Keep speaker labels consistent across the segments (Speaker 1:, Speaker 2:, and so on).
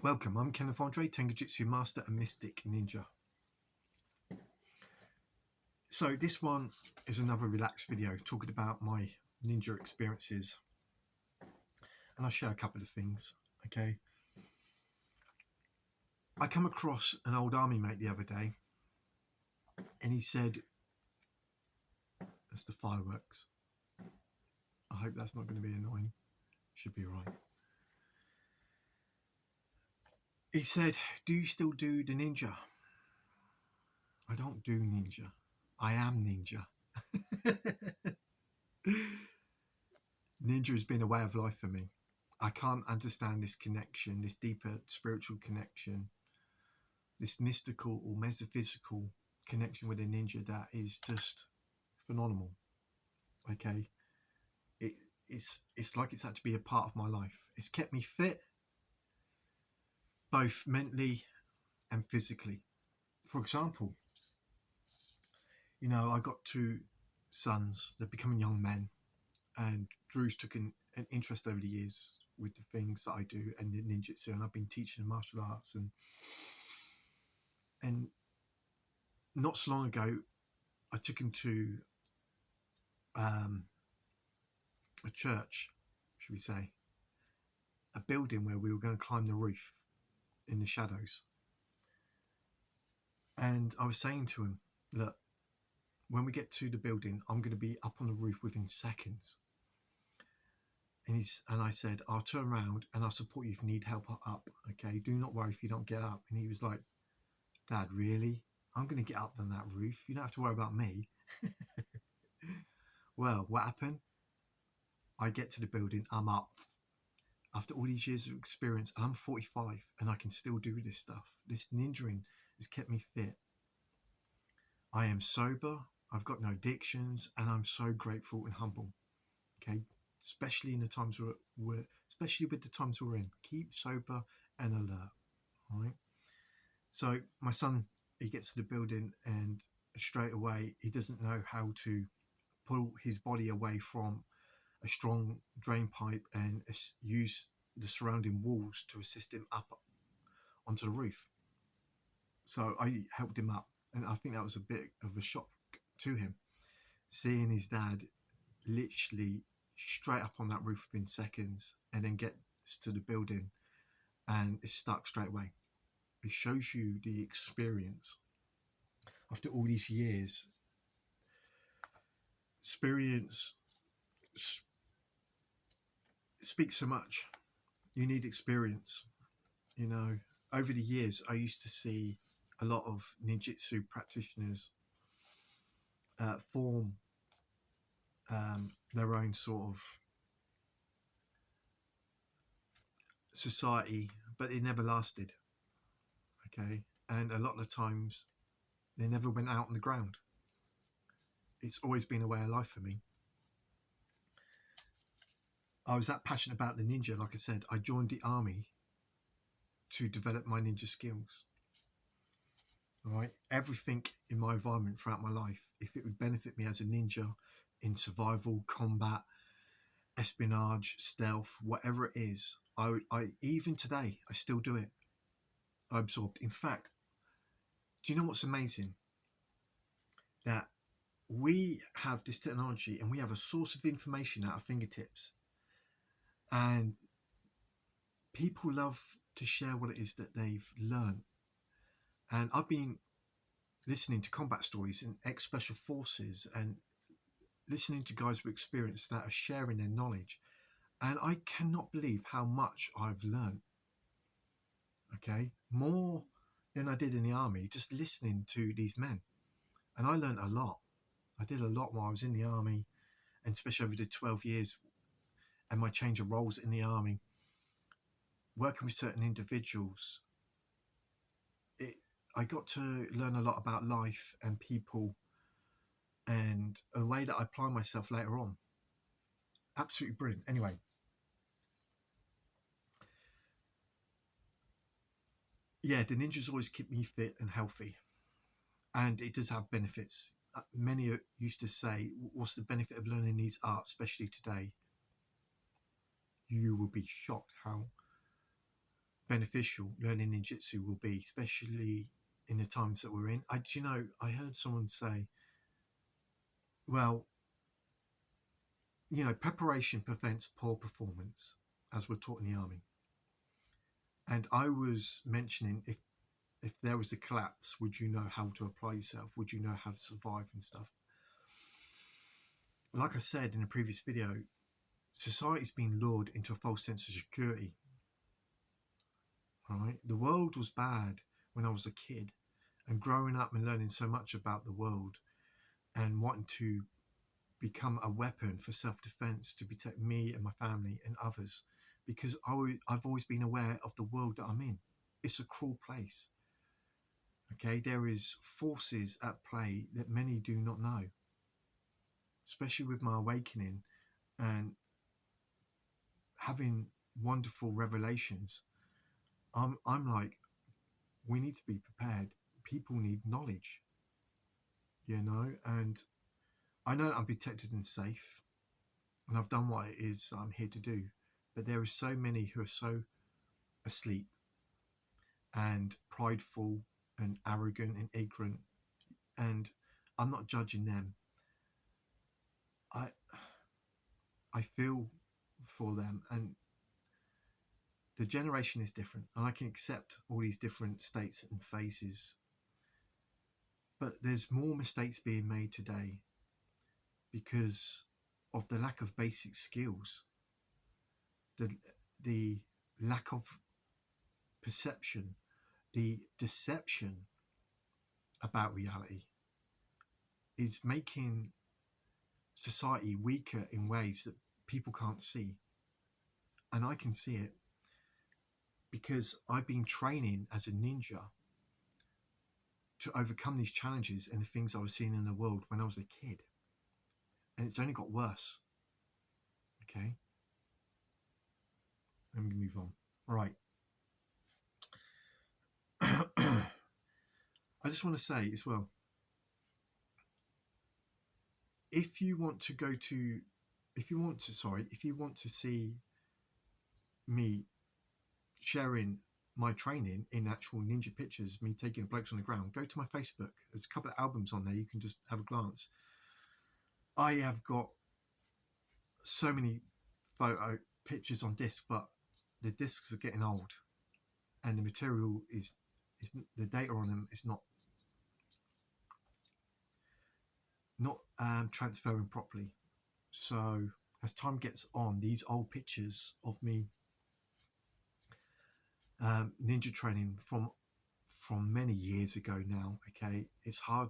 Speaker 1: Welcome, I'm Kenneth, Tengujutsu Master and Mystic Ninja. So this one is another relaxed video talking about my ninja experiences, and I'll share a couple of things, okay? I come across an old army mate the other day, and he said, that's the fireworks. I hope that's not going to be annoying. Should be right. He said, do you still do the ninja? I don't do ninja. I am ninja. Ninja has been a way of life for me. I can't understand this connection, this deeper spiritual connection, this mystical or metaphysical connection with a ninja that is just phenomenal. Okay, it's like it's had to be a part of my life. It's kept me fit, both mentally and physically. For example, I got two sons. They're becoming young men, and Drew's took an interest over the years with the things that I do and the ninjutsu, and I've been teaching martial arts, and not so long ago I took him to a church, should we say, a building where we were going to climb the roof in the shadows. And I was saying to him, look, when we get to the building, I'm going to be up on the roof within seconds. And I said, I'll turn around and I'll support you if you need help up. Okay, do not worry if you don't get up. And he was like, Dad, really? I'm going to get up on that roof. You don't have to worry about me. Well, what happened? I get to the building, I'm up. After all these years of experience, I'm 45 and I can still do this stuff. This ninjaing has kept me fit. I am sober, I've got no addictions, and I'm so grateful and humble. Okay, especially in the times especially with the times we're in. Keep sober and alert. All right. So my son, he gets to the building and straight away he doesn't know how to pull his body away from a strong drain pipe and use the surrounding walls to assist him up onto the roof. So I helped him up, and I think that was a bit of a shock to him, seeing his dad literally straight up on that roof within seconds and then gets to the building and is stuck straight away. It shows you the experience. After all these years, experience speaks so much. You need experience. Over the years, I used to see a lot of ninjutsu practitioners form their own sort of society, but it never lasted. Okay, and a lot of the times they never went out on the ground. It's always been a way of life for me. I was that passionate about the ninja. Like I said, I joined the army to develop my ninja skills. All right, everything in my environment throughout my life, if it would benefit me as a ninja in survival, combat, espionage, stealth, whatever it is, I even today I still do it. I absorbed. In fact, do you know what's amazing? That we have this technology and we have a source of information at our fingertips, and people love to share what it is that they've learned. And I've been listening to combat stories in ex-special forces and listening to guys with experience that are sharing their knowledge, and I cannot believe how much I've learned. Okay, more than I did in the army, just listening to these men. And I learned a lot. I did a lot while I was in the army, and especially over the 12 years and my change of roles in the army, working with certain individuals. I got to learn a lot about life and people and a way that I apply myself later on. Absolutely brilliant. Anyway, yeah, the ninjas always keep me fit and healthy, and it does have benefits. Many used to say, what's the benefit of learning these arts, especially today? You will be shocked how beneficial learning ninjutsu will be, especially in the times that we're in. I heard someone say, well, preparation prevents poor performance, as we're taught in the army. And I was mentioning, if there was a collapse, would you know how to apply yourself? Would you know how to survive and stuff? Like I said in a previous video, society's been lured into a false sense of security. Right? The world was bad when I was a kid, and growing up and learning so much about the world and wanting to become a weapon for self-defense to protect me and my family and others, because I've always been aware of the world that I'm in. It's a cruel place. Okay, there is forces at play that many do not know, especially with my awakening and having wonderful revelations. I'm like, we need to be prepared. People need knowledge, and I know that I'm protected and safe, and I've done what it is I'm here to do. But there are so many who are so asleep and prideful and arrogant and ignorant, and I'm not judging them. I feel for them, and the generation is different, and I can accept all these different states and phases, but there's more mistakes being made today because of the lack of basic skills, the lack of perception, the deception about reality is making society weaker in ways that people can't see. And I can see it because I've been training as a ninja to overcome these challenges and the things I was seeing in the world when I was a kid. And it's only got worse. Okay. Let me move on. Right. I just want to say as well, if you want to see me sharing my training in actual ninja pictures, me taking blokes on the ground, go to my Facebook. There's a couple of albums on there. You can just have a glance. I have got so many photo pictures on disc, but the discs are getting old, and the material is the data on them is not transferring properly. So as time gets on, these old pictures of me ninja training from many years ago now, okay, it's hard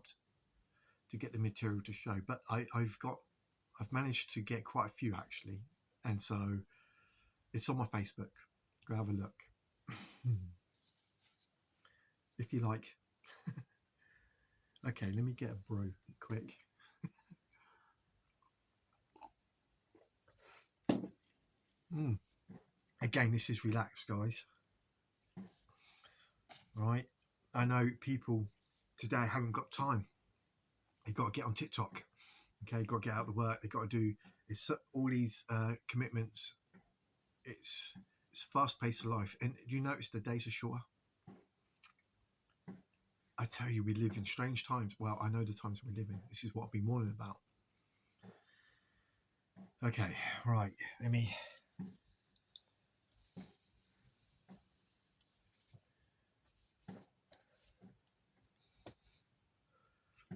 Speaker 1: to get the material to show, but I've managed to get quite a few actually, and so it's on my Facebook. Go have a look if you like. Okay, let me get a brew quick. Again, this is relaxed, guys. Right, I know people today haven't got time. They've got to get on TikTok. Okay, got to get out of the work. They've got to do all these commitments. It's fast paced life, and do you notice the days are shorter? I tell you, we live in strange times. Well, I know the times we live in. This is what I've been warning about. Okay, right. Let me.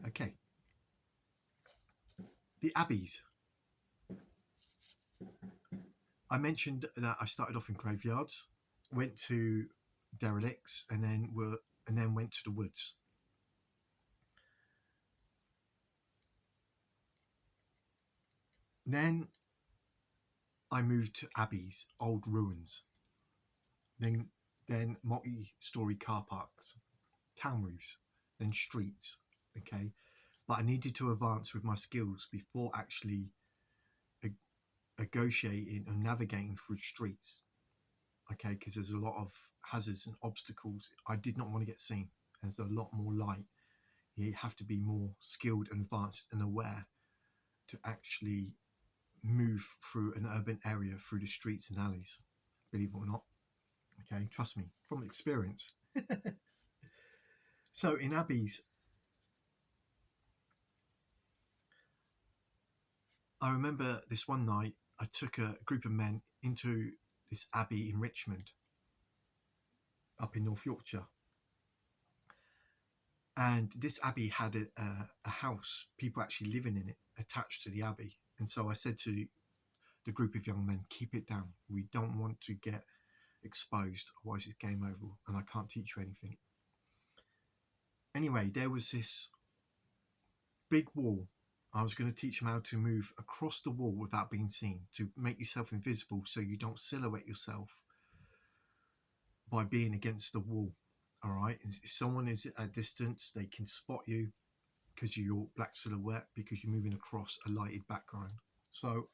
Speaker 1: Okay. The abbeys. I mentioned that I started off in graveyards, went to derelicts, and then went to the woods. Then I moved to abbeys, old ruins. Then multi-story car parks, town roofs, then streets. Okay, but I needed to advance with my skills before actually negotiating and navigating through streets. Okay, because there's a lot of hazards and obstacles. I did not want to get seen. There's a lot more light. You have to be more skilled and advanced and aware to actually move through an urban area, through the streets and alleys, believe it or not. Okay, trust me, from experience. So in abbeys, I remember this one night I took a group of men into this abbey in Richmond, up in North Yorkshire. And this abbey had a house, people actually living in it, attached to the abbey. And so I said to the group of young men, keep it down. We don't want to get exposed, otherwise it's game over and I can't teach you anything. Anyway, there was this big wall. I was going to teach them how to move across the wall without being seen, to make yourself invisible so you don't silhouette yourself by being against the wall. All right, if someone is at a distance, they can spot you because of your black silhouette, because you're moving across a lighted background. So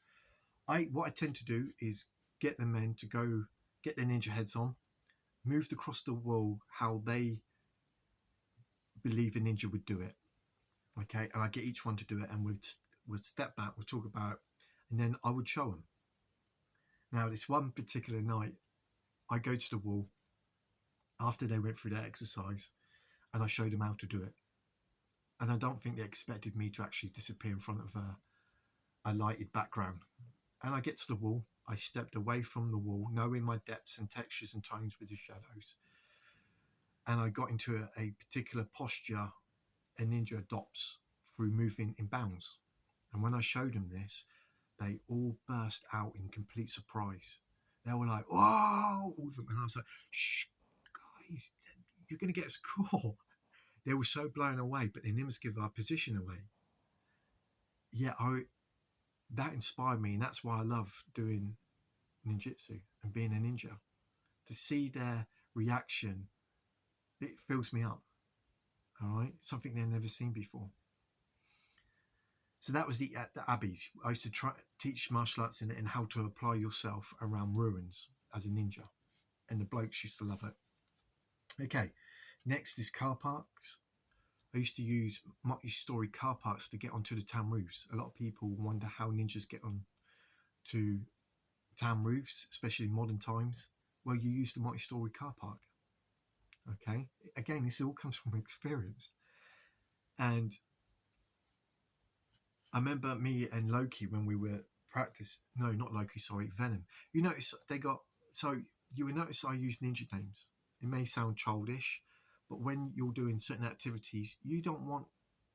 Speaker 1: what I tend to do is get the men to go get their ninja heads on, move across the wall how they believe a ninja would do it. Okay, and I get each one to do it, and we'd step back, we'd talk about it, and then I would show them. Now, this one particular night, I go to the wall after they went through their exercise, and I showed them how to do it. And I don't think they expected me to actually disappear in front of a lighted background. And I get to the wall, I stepped away from the wall, knowing my depths and textures and tones with the shadows. And I got into a particular posture a ninja adopts through moving in bounds. And when I showed them this, they all burst out in complete surprise. They were like, whoa! All of them. And I was like, shh, guys, you're going to get a score. They were so blown away, but they didn't give our position away. Yeah, that inspired me, and that's why I love doing ninjutsu and being a ninja. To see their reaction, it fills me up. All right, something they've never seen before. So that was the abbeys. I used to teach martial arts in it and how to apply yourself around ruins as a ninja, and the blokes used to love it. Okay, next is car parks. I used to use multi-story car parks to get onto the town roofs. A lot of people wonder how ninjas get on to town roofs, especially in modern times. Well, you use the multi-story car park. Okay, again, this all comes from experience. And I remember me and Loki when we were not Loki, sorry, Venom. You notice you will notice I use ninja names. It may sound childish, but when you're doing certain activities, you don't want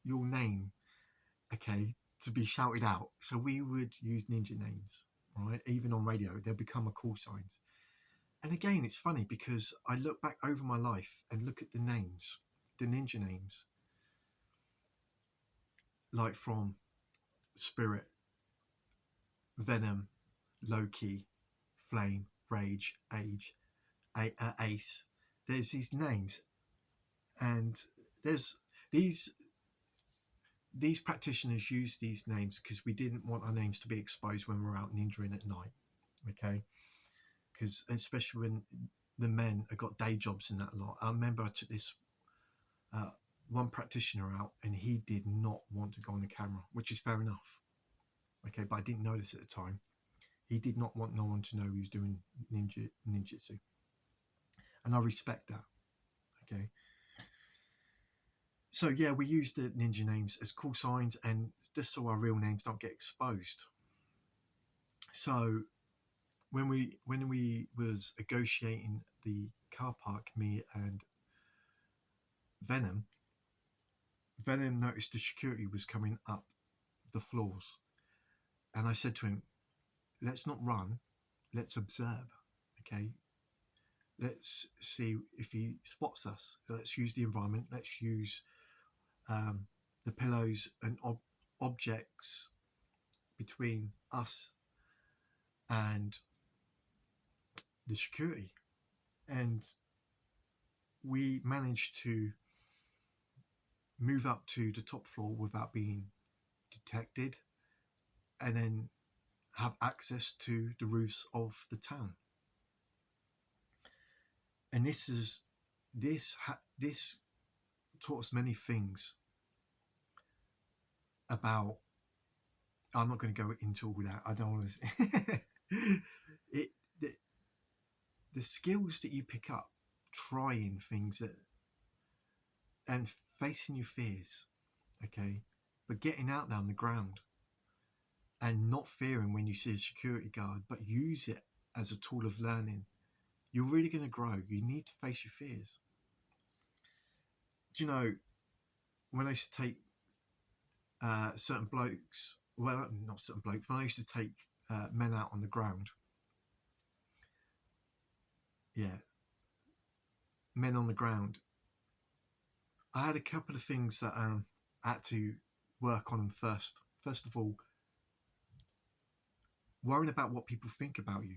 Speaker 1: your name, okay, to be shouted out. So we would use ninja names, right? Even on radio, they'll become a call signs. And again, it's funny because I look back over my life and look at the names, the ninja names, like from Spirit, Venom, Loki, Flame, Rage, Age, Ace. There's these names, and there's these practitioners use these names because we didn't want our names to be exposed when we're out ninjaing at night. Okay, because especially when the men have got day jobs and that lot. I remember I took this one practitioner out, and he did not want to go on the camera, which is fair enough. Okay, but I didn't know this at the time. He did not want no one to know he was doing ninjutsu, and I respect that. Okay, so yeah, we use the ninja names as call signs, and just so our real names don't get exposed. So when we was negotiating the car park, me and Venom noticed the security was coming up the floors, and I said to him, let's not run, let's observe. Okay, let's see if he spots us. Let's use the environment, let's use the pillows and objects between us and the security. And we managed to move up to the top floor without being detected, and then have access to the roofs of the town. And this taught us many things about. I'm not going to go into all that. I don't want to. the skills that you pick up trying things and facing your fears, okay, but getting out there on the ground and not fearing when you see a security guard, but use it as a tool of learning, you're really going to grow. You need to face your fears. Do you know, when I used to take certain blokes, well, not certain blokes, when I used to take men out on the ground, men on the ground, I had a couple of things that I had to work on them first. First of all, worrying about what people think about you.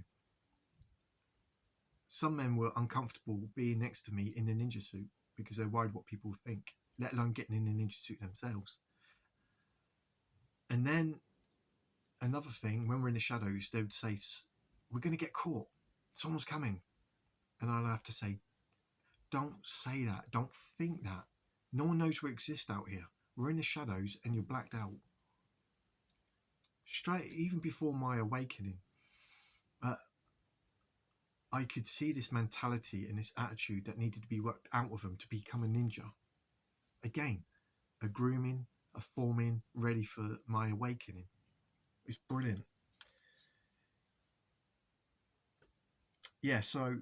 Speaker 1: Some men were uncomfortable being next to me in a ninja suit because they're worried what people think, let alone getting in a ninja suit themselves. And then another thing, when we're in the shadows, they would say, we're going to get caught. Someone's coming. And I'd have to say, don't say that. Don't think that. No one knows we exist out here. We're in the shadows and you're blacked out. Straight, even before my awakening, I could see this mentality and this attitude that needed to be worked out of them to become a ninja. Again, a grooming, a forming, ready for my awakening. It's brilliant. Yeah, so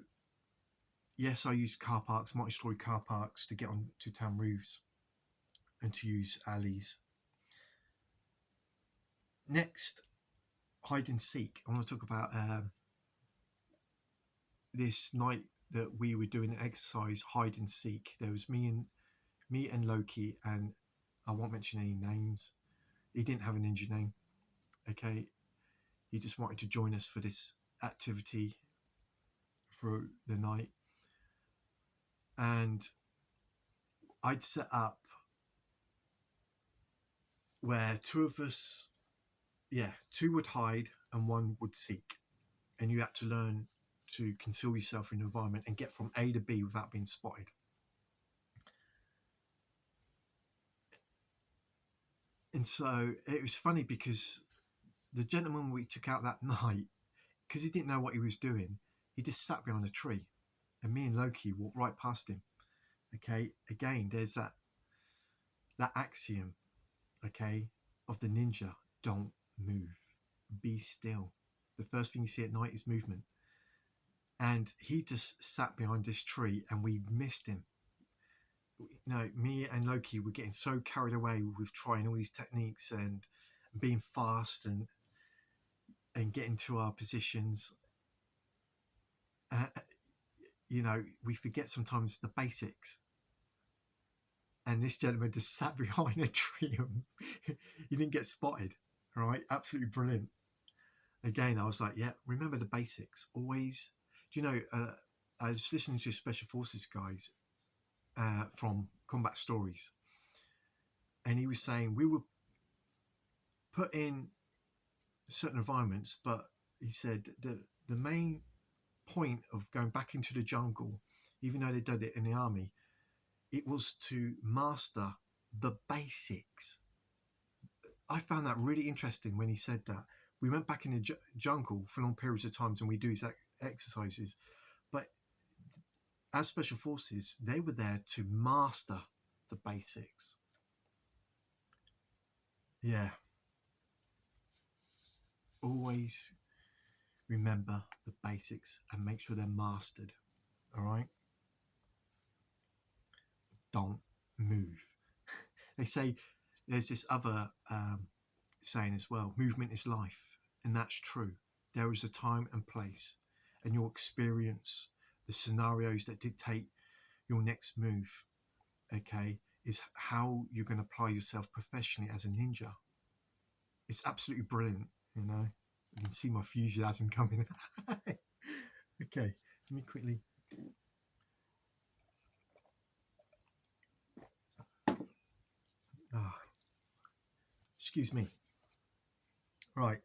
Speaker 1: yes, I use car parks, multi-story car parks to get on to town roofs and to use alleys. Next, hide and seek. I want to talk about this night that we were doing exercise, hide and seek. There was me and Loki, and I won't mention any names. He didn't have a ninja name, okay? He just wanted to join us for this activity for the night. And I'd set up where two would hide and one would seek. And you had to learn to conceal yourself in the environment and get from A to B without being spotted. And so it was funny because the gentleman we took out that night, because he didn't know what he was doing, he just sat behind a tree, and me and Loki walked right past him. Okay, again, there's that axiom, okay, of the ninja: don't move, be still. The first thing you see at night is movement. And he just sat behind this tree, and we missed him. You know, me and Loki were getting so carried away with trying all these techniques and being fast and getting to our positions. You know, we forget sometimes the basics. And this gentleman just sat behind a tree and he didn't get spotted. All right, absolutely brilliant. Again, I was like, yeah, remember the basics. Always. Do you know, I was listening to Special Forces guys from Combat Stories, and he was saying we were put in certain environments, but he said the main point of going back into the jungle, even though they did it in the army, it was to master the basics. I found that really interesting when he said that. We went back in the jungle for long periods of times and we do these exercises, but as Special Forces, they were there to master the basics. Yeah. Always remember the basics and make sure they're mastered. All right? Don't move. They say there's this other saying as well: movement is life. And that's true. There is a time and place, and your experience, the scenarios that dictate your next move, okay, is how you're going to apply yourself professionally as a ninja. It's absolutely brilliant, you know. You can see my enthusiasm coming. Okay, let me quickly. Excuse me. Right.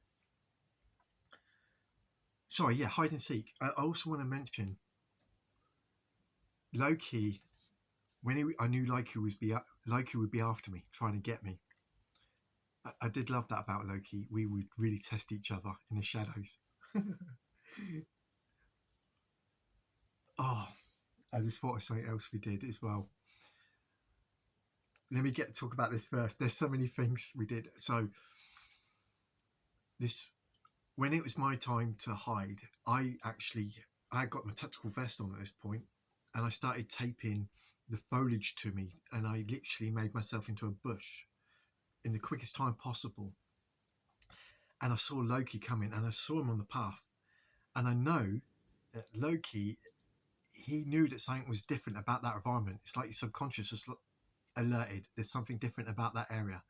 Speaker 1: Sorry, yeah, hide and seek. I also want to mention Loki. When I knew Loki would be after me, trying to get me. I did love that about Loki. We would really test each other in the shadows. Oh, I just thought of something else we did as well. Let me talk about this first. There's so many things we did. So when it was my time to hide, I got my tactical vest on at this point, and I started taping the foliage to me, and I literally made myself into a bush in the quickest time possible. And I saw Loki coming, and I saw him on the path, and I know that Loki, he knew that something was different about that environment. It's like your subconscious was alerted. There's something different about that area,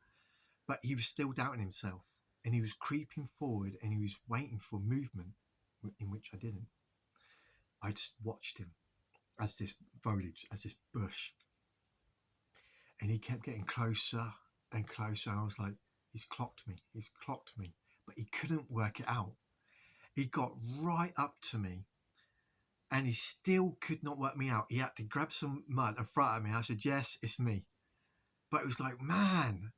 Speaker 1: but he was still doubting himself, and he was creeping forward, and he was waiting for movement, in which I didn't. I just watched him as this foliage, as this bush, and he kept getting closer and closer. I was like, he's clocked me, but he couldn't work it out. He got right up to me, and he still could not work me out. He had to grab some mud and throw it at me. I said, yes, it's me. But it was like, man,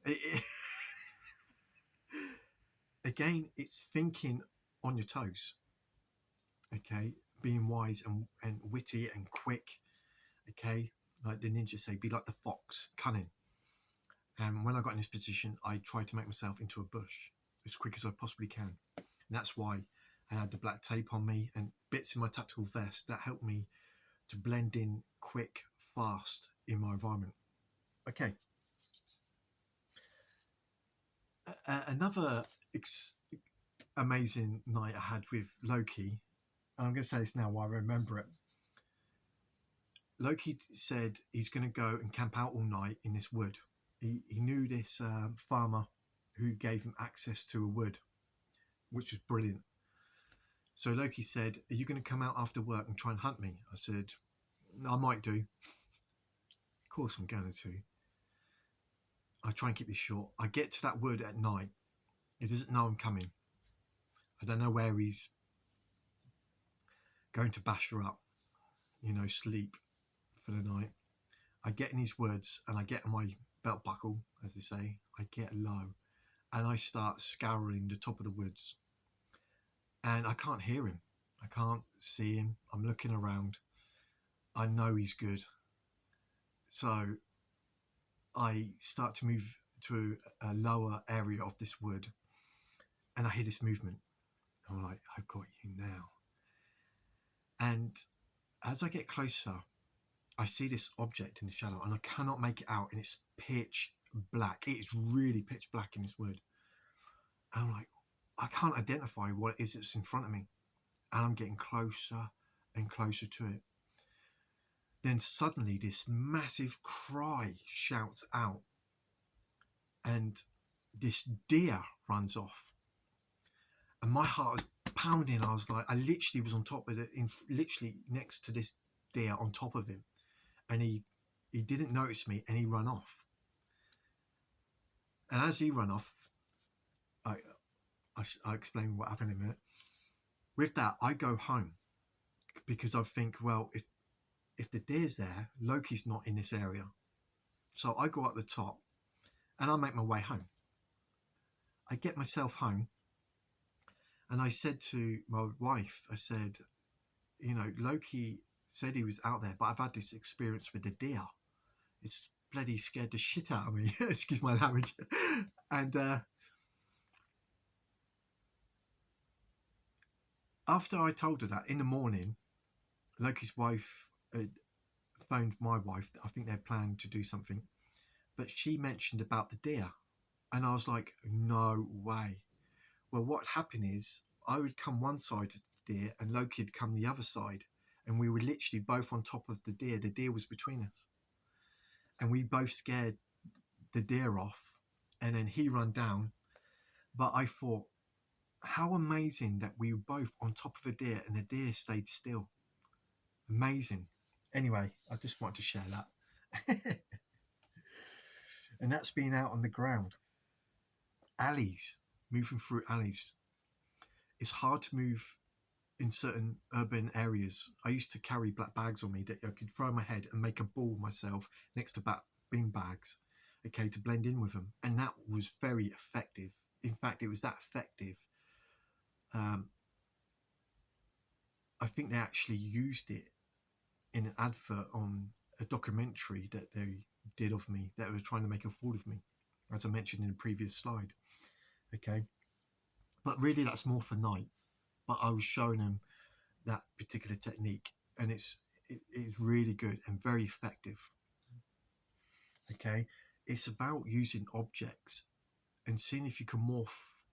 Speaker 1: again, it's thinking on your toes, okay? Being wise and witty and quick, okay? Like the ninjas say, be like the fox, cunning. And when I got in this position, I tried to make myself into a bush as quick as I possibly can. And that's why I had the black tape on me and bits in my tactical vest that helped me to blend in quick, fast in my environment. Okay. Another amazing night I had with Loki, I'm going to say this now while I remember it. Loki said he's going to go and camp out all night in this wood. He knew this farmer who gave him access to a wood, which was brilliant. So Loki said, are you going to come out after work and try and hunt me? I said, I might do. Of course I'm going to. I try and keep this short. I get to that wood at night. He doesn't know I'm coming. I don't know where he's going to bash her up, sleep for the night. I get in his woods and I get on my belt buckle, as they say. I get low and I start scouring the top of the woods. And I can't hear him. I can't see him. I'm looking around. I know he's good. So I start to move to a lower area of this wood. And I hear this movement. I'm like, I've got you now. And as I get closer, I see this object in the shadow and I cannot make it out. And it's pitch black. It is really pitch black in this wood. And I'm like, I can't identify what it is that's in front of me. And I'm getting closer and closer to it. Then suddenly this massive cry shouts out. And this deer runs off. And my heart was pounding. I was like, I literally was on top of it, literally next to this deer on top of him. And he didn't notice me and he ran off. And as he ran off, I'll explain what happened in a minute. With that, I go home because I think, well, if the deer's there, Loki's not in this area. So I go up the top and I make my way home. I get myself home and I said to my wife, I said, Loki said he was out there, but I've had this experience with the deer. It's bloody scared the shit out of me. Excuse my language. And after I told her that, in the morning, Loki's wife phoned my wife. I think they planned to do something, but she mentioned about the deer, and I was like, no way. Well, what happened is I would come one side of the deer and Loki would come the other side, and we were literally both on top of the deer. The deer was between us, and we both scared the deer off, and then he ran down. But I thought, how amazing that we were both on top of a deer and the deer stayed still. Amazing. Anyway, I just wanted to share that. And that's being out on the ground. Alleys, moving through alleys. It's hard to move in certain urban areas. I used to carry black bags on me that I could throw on my head and make a ball myself next to bin bags, okay, to blend in with them. And that was very effective. In fact, it was that effective. I think they actually used it in an advert on a documentary that they did of me, that were trying to make a fool of me, as I mentioned in the previous slide. Okay, but really that's more for night. But I was showing them that particular technique, and it's really good and very effective. Okay, it's about using objects and seeing if you can morph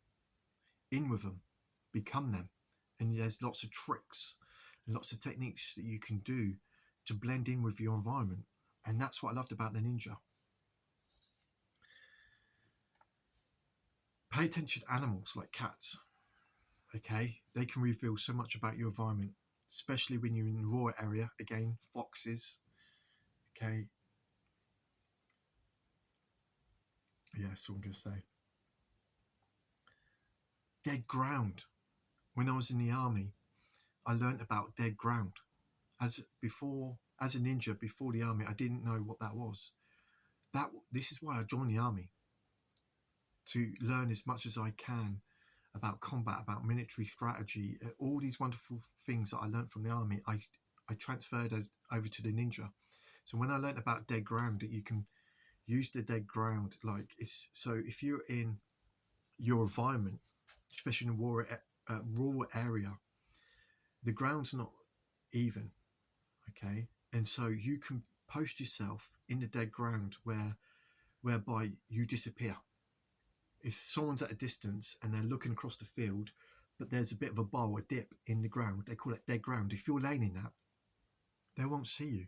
Speaker 1: in with them, become them. And there's lots of tricks and lots of techniques that you can do to blend in with your environment. And that's what I loved about the ninja. Pay attention to animals like cats. Okay, they can reveal so much about your environment, especially when you're in a raw area. Again, foxes. Okay, yeah, that's what I'm going to say. Dead ground. When I was in the army, I learned about dead ground. As a ninja before the army, I didn't know what that was. This is why I joined the army, to learn as much as I can about combat, about military strategy, all these wonderful things that I learned from the army. I transferred over to the ninja. So when I learned about dead ground, that you can use the dead ground, like so if you're in your environment, especially in a rural area, the ground's not even. Okay, and so you can post yourself in the dead ground whereby you disappear. If someone's at a distance and they're looking across the field, but there's a bit of a bowl, a dip in the ground, they call it dead ground. If you're laying in that, they won't see you.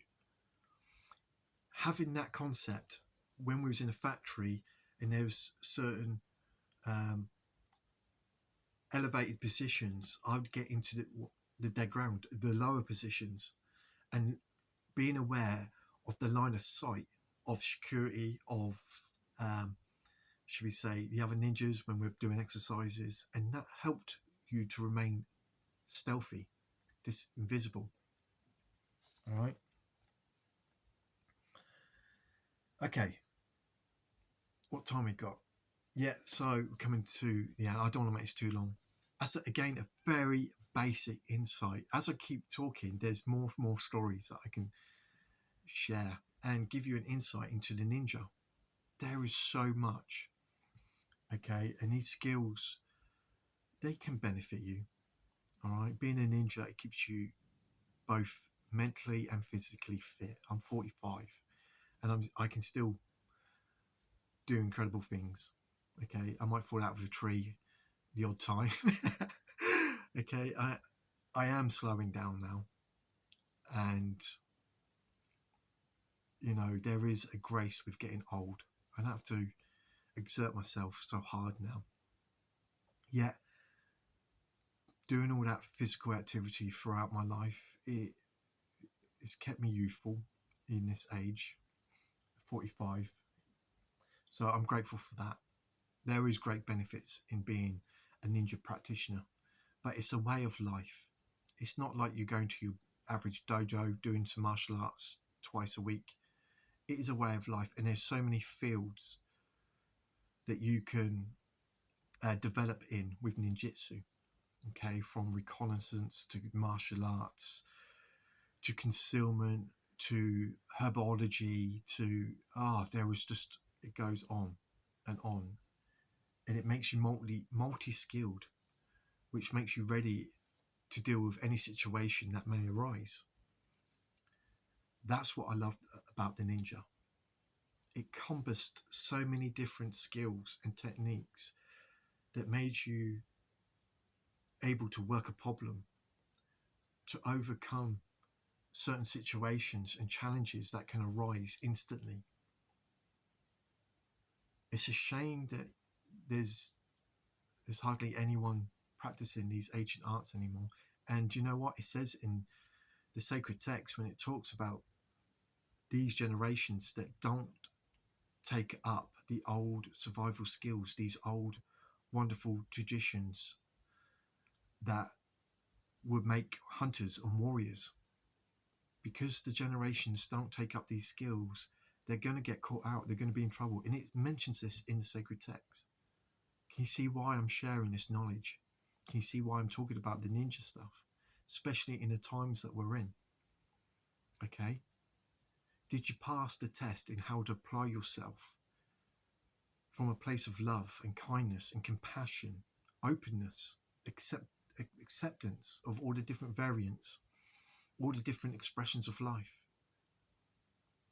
Speaker 1: Having that concept, when we was in a factory and there was certain elevated positions, I would get into the dead ground, the lower positions, and being aware of the line of sight of security, of should we say the other ninjas when we're doing exercises, and that helped you to remain stealthy, invisible. All right. Okay. What time we got? Yeah. So coming to I don't want to make this too long. Again, a very basic insight. As I keep talking, there's more stories that I can share and give you an insight into the ninja. There is so much. Okay, and these skills, they can benefit you. All right, being a ninja, it keeps you both mentally and physically fit. I'm 45 and I can still do incredible things. Okay, I might fall out of a tree the odd time. Okay, I am slowing down now, and there is a grace with getting old. I don't have to exert myself so hard now. Yet doing all that physical activity throughout my life, it's kept me youthful in this age, 45. So I'm grateful for that. There is great benefits in being a ninja practitioner, but it's a way of life. It's not like you're going to your average dojo doing some martial arts twice a week. It is a way of life, and there's so many fields that you can develop in with ninjutsu. Okay, from reconnaissance to martial arts to concealment to herbology to there was just, it goes on and on, and it makes you multi-skilled, which makes you ready to deal with any situation that may arise. That's what I loved about the ninja. It encompassed so many different skills and techniques that made you able to work a problem, to overcome certain situations and challenges that can arise instantly. It's a shame that there's hardly anyone practicing these ancient arts anymore. And you know what it says in the sacred text when it talks about these generations that don't take up the old survival skills, these old wonderful traditions that would make hunters and warriors. Because the generations don't take up these skills, they're going to get caught out, they're going to be in trouble. And it mentions this in the sacred text. Can you see why I'm sharing this knowledge? Can you see why I'm talking about the ninja stuff, especially in the times that we're in? Okay? Did you pass the test in how to apply yourself from a place of love and kindness and compassion, openness, acceptance of all the different variants, all the different expressions of life?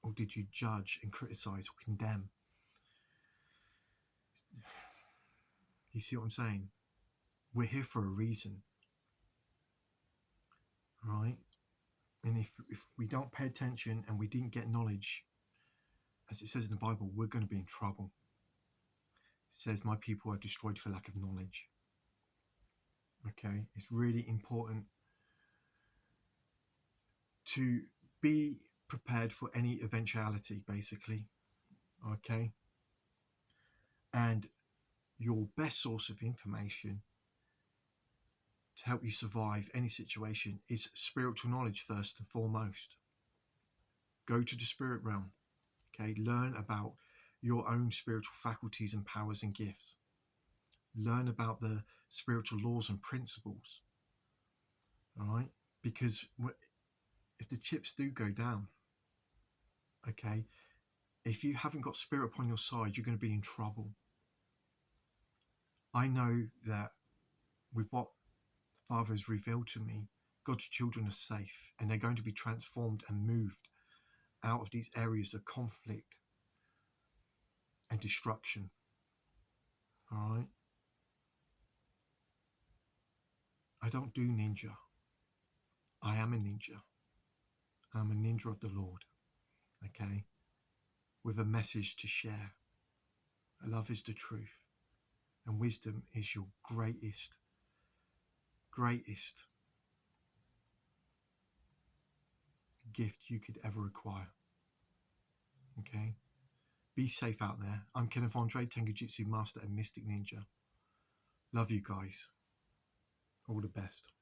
Speaker 1: Or did you judge and criticize or condemn? You see what I'm saying? We're here for a reason, right? And if we don't pay attention and we didn't get knowledge, as it says in the Bible, we're going to be in trouble. It says, my people are destroyed for lack of knowledge. Okay, it's really important to be prepared for any eventuality, basically. Okay, and your best source of information to help you survive any situation is spiritual knowledge first and foremost. Go to the spirit realm. Okay, learn about your own spiritual faculties and powers and gifts. Learn about the spiritual laws and principles. All right, because if the chips do go down, okay, if you haven't got spirit upon your side, you're going to be in trouble. I know that with what Father has revealed to me, God's children are safe and they're going to be transformed and moved out of these areas of conflict and destruction. All right. I don't do ninja. I am a ninja. I'm a ninja of the Lord. Okay. With a message to share. Love is the truth. And wisdom is your greatest gift you could ever acquire. Okay. Be safe out there. I'm Kenneth Andre, Tengujutsu Master and Mystic Ninja. Love you guys. All the best.